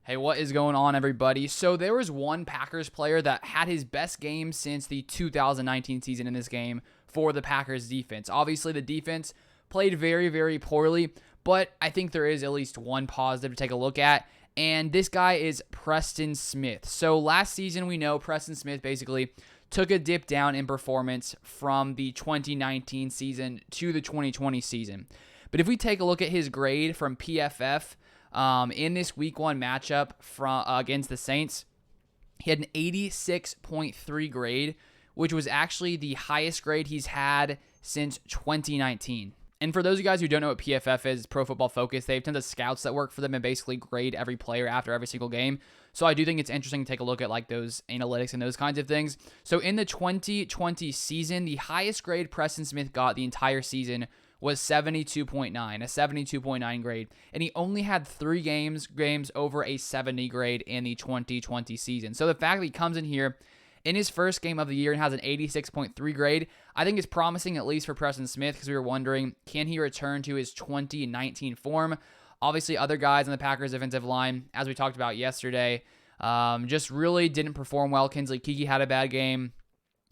Hey, what is going on, everybody? So there was one Packers player that had his best game since the 2019 season in this game for the Packers defense. Obviously, the defense played very, very poorly, but I think there is at least one positive to take a look at, and this guy is Preston Smith. So last season, we know Preston Smith basically took a dip down in performance from the 2019 season to the 2020 season. But if we take a look at his grade from PFF, in this week 1 matchup against the Saints, he had an 86.3 grade, which was actually the highest grade he's had since 2019. And for those of you guys who don't know what PFF is, Pro Football Focus, they have tons of scouts that work for them and basically grade every player after every single game. So I do think it's interesting to take a look at like those analytics and those kinds of things. So in the 2020 season, the highest grade Preston Smith got the entire season was 72.9, a 72.9 grade. And he only had 3 games over a 70 grade in the 2020 season. So the fact that he comes in here in his first game of the year and has an 86.3 grade, I think is promising, at least for Preston Smith, because we were wondering, can he return to his 2019 form? Obviously, other guys on the Packers defensive line, as we talked about yesterday, just really didn't perform well. Kinsley Keke had a bad game.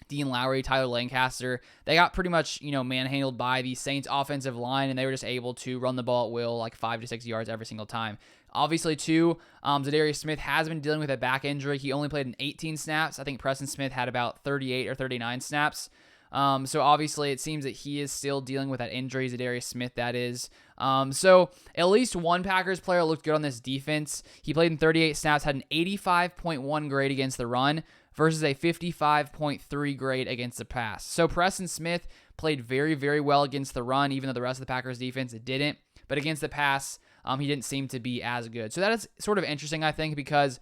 Dean Lowry, Tyler Lancaster, they got pretty much, manhandled by the Saints offensive line, and they were just able to run the ball at will, like 5 to 6 yards every single time. Obviously, too, Zadarius Smith has been dealing with a back injury. He only played in 18 snaps. I think Preston Smith had about 38 or 39 snaps. So obviously, it seems that he is still dealing with that injury, Zadarius Smith, that is. So at least one Packers player looked good on this defense. He played in 38 snaps, had an 85.1 grade against the run, versus a 55.3 grade against the pass. So Preston Smith played very, very well against the run, even though the rest of the Packers defense didn't. But against the pass, he didn't seem to be as good. So that is sort of interesting, I think, because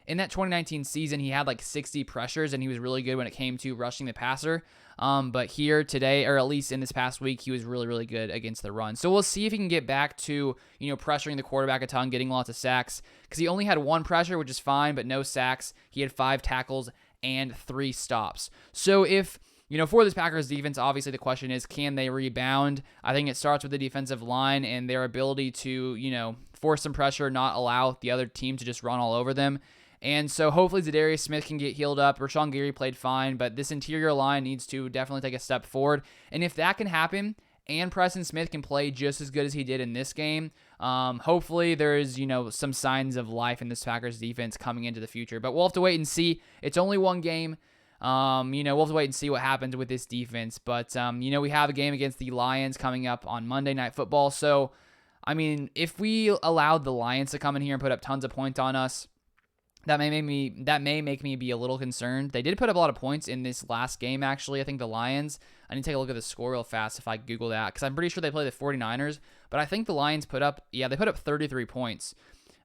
in that 2019 season, he had like 60 pressures, and he was really good when it came to rushing the passer. But here today, or at least in this past week, he was really, really good against the run. So we'll see if he can get back to, pressuring the quarterback a ton, getting lots of sacks, because he only had 1 pressure, which is fine, but no sacks. He had 5 tackles and 3 stops. So if, for this Packers defense, obviously the question is, can they rebound? I think it starts with the defensive line and their ability to, force some pressure, not allow the other team to just run all over them. And so hopefully Zadarius Smith can get healed up. Rashawn Gary played fine, but this interior line needs to definitely take a step forward. And if that can happen, and Preston Smith can play just as good as he did in this game, hopefully there is, some signs of life in this Packers defense coming into the future. But we'll have to wait and see. It's only one game. We'll have to wait and see what happens with this defense. But, we have a game against the Lions coming up on Monday Night Football. So, if we allowed the Lions to come in here and put up tons of points on us, that may make me be a little concerned. They did put up a lot of points in this last game, actually. I think the Lions, I need to take a look at the score real fast if I Google that, because I'm pretty sure they play the 49ers, but I think the Lions put up 33 points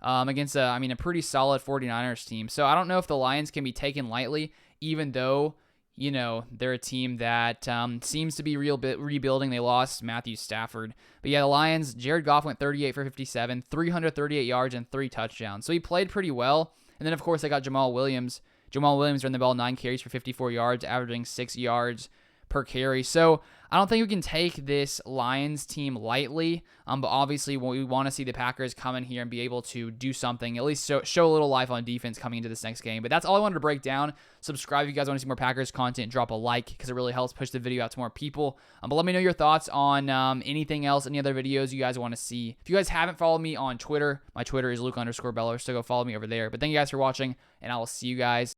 against a pretty solid 49ers team. So I don't know if the Lions can be taken lightly, even though, they're a team that seems to be rebuilding. They lost Matthew Stafford. But yeah, the Lions, Jared Goff went 38 for 57, 338 yards, and 3 touchdowns. So he played pretty well. And then, of course, they got Jamal Williams. Jamal Williams ran the ball 9 carries for 54 yards, averaging 6 yards per carry. So I don't think we can take this Lions team lightly, but obviously we want to see the Packers come in here and be able to do something, at least show a little life on defense coming into this next game. But that's all I wanted to break down. Subscribe if you guys want to see more Packers content. Drop a like, because it really helps push the video out to more people. But let me know your thoughts on anything else, any other videos you guys want to see. If you guys haven't followed me on Twitter, my Twitter is Luke_Beller, so go follow me over there. But thank you guys for watching, and I will see you guys